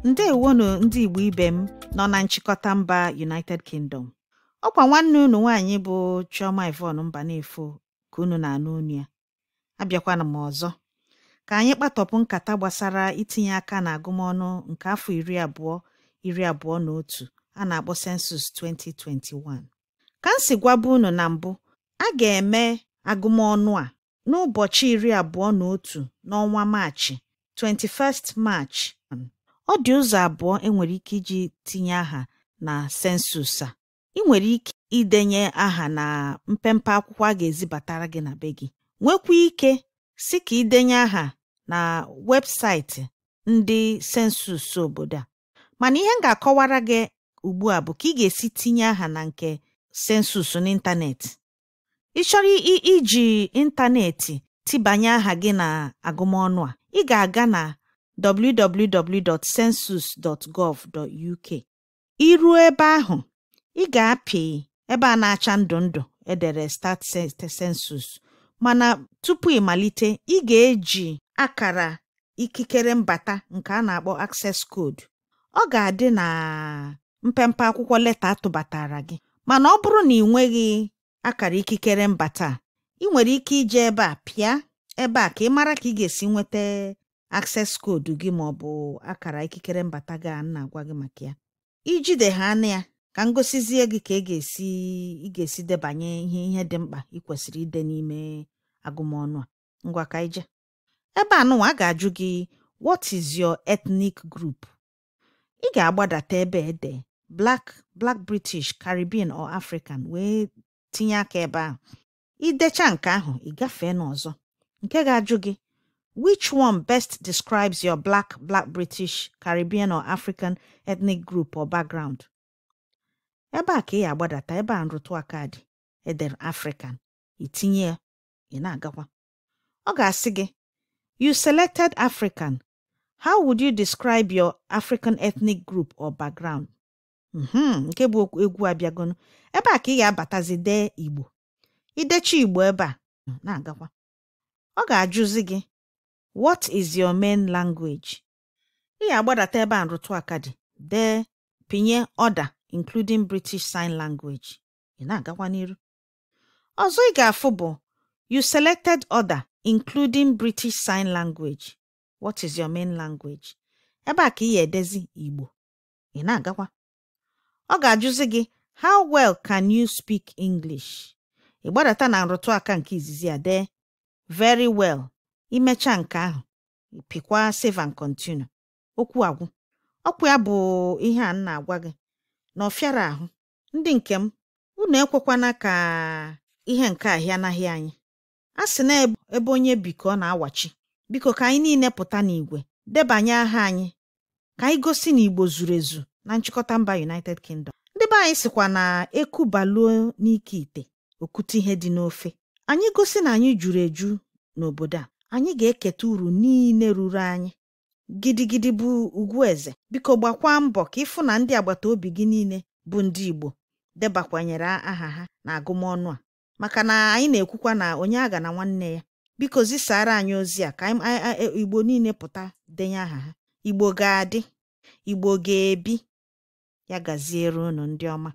Ndewonu ndị Igbo ibe m nọ na nchịkọta mba United Kingdom. Ọkwa nwanne unu nwaanyị bụ Chioma Yvonne Mbanefo ka unu na-anụ unu ya. Abịakwana m ọzọ ka anyị kpatọpụ nkata gbasara itinye aka na agụmọnụ nke afọ 2021 a na-akpọ Census 2021. Ka m si gwaba unu na mbụ, a ga-eme agụmọnụ a n'ụbọchị 21 n'ọnwa Maachị, 21st March. Ọ dị ụzọ abụọ enwere ike iji tinye aha na sensus a. Ị nwere ike idenye aha na mpempe akwụkwọ a ga-ezibatara gị na be gị. Nwekwa ike si ka idenye aha na webụsaịtị ndị sensus obodo a. Mana ihe m ga-akọwara gị ugbu a bụ ka ị ga-esi tinye aha na nke sensus n'ịntanetị. Ị chọrọ iji ịntanetị tibanye aha gị na agụmọnụ a, ị ga-aga na www.census.gov.uk. I ruo ebe ahụ, ị ga-apị ebe a na-acha ndụ ndụ edere Start Census. Mana tupu ị malite, ị ga-eji akara ikikere mbata nke a na-akpọ Access Code. Ọ ga-adị na mpempe akwụkwọ leta atụbatara gị. Mana ọ bụrụ na ị nweghị akara ikikere mbata, ị nwere ike ije ebe a pịa ebe a ka ị mara ka ị ga-esi nweta access code gị ma ọ bụ akara ikikere mbata gị a na-agwa gị maka ya. Ijide ha anya ya ka m gosizie gị ka ị ga-esi debanye ihe dị mkpa ị kwesịrị ide n'ime agụmọnụ a. Ngwa ka ije. Ebe anụnwa a ga-ajụ gị, what is your ethnic group? Ị ga-agbadata ebe ede Black, British, Caribbean or African wee tinye aka ebe ahụ. Idecha nke ahụ, ị gafee n'ọzọ nke ga-ajụ gị, which one best describes your Black, British, Caribbean or African ethnic group or background? Ebe a ka ị agbadata ebe a nrụtụ aka dị edere African. Itinye ya, ị na-agakwa. Ọ ga-asị gị, you selected African. How would you describe your African ethnic group or background? Nke bụ egwu abịagonụ. Ebe a ka ị ga-abatazi dee Igbo. Idecha Igbo ebe a, na-agakwa. Ọ ga-ajụzi gị, what is your main language? Ị ga-agbadata ebe a nrụtụ aka dị dee pinye order including British Sign Language. Ị na-agakwa n'iru. Ọzọ ị ga-afụ bụ, you selected order including British Sign Language. What is your main language? Ebe a ka ị ga-edezi Igbo. Ị na-agakwa. Ọ ga-ajụzi gị, how well can you speak English? Ị gbadata na nrụtụ aka nke izizi a dee very well. Imecha nke ahụ, pịkwa save and continue. Okwu agwụ. Ọkwa ya bụ ihe a na-agwa gị na ọfịara ahụ. Ndị nke m, unu ekwekwana ka ihe nke ahịa anaghị anyị. A sị na ebe onye bi ka ọ na-awachi. Biko ka anyị niile pụta n'igwe debanye aha anyị ka anyị gosi na Igbo zuru ezu na nchịkọta mba United Kingdom. Ndị be anyị sịkwa na eku baluo n'ike ite okute ihe dị n'ofe. Anyị gosi na anyị juru eju n'obodo a, anyị ga-eketa uru niile ruru anyị. Gidigidi bụ ugwu eze. Biko gbakwa mbọ ka ịfụ na ndị agbata obi gị niile bụ ndị Igbo debakwanyere aha ha na agụmọnụ a, maka na anyị na-ekwukwa na onye aga na nwanne ya. Biko zisara anyị ozi a ka Igbo niile pụta denye aha ha. Igbo ga-adị, Igbo ga-ebi. Ya gaziere unu ndị ọma.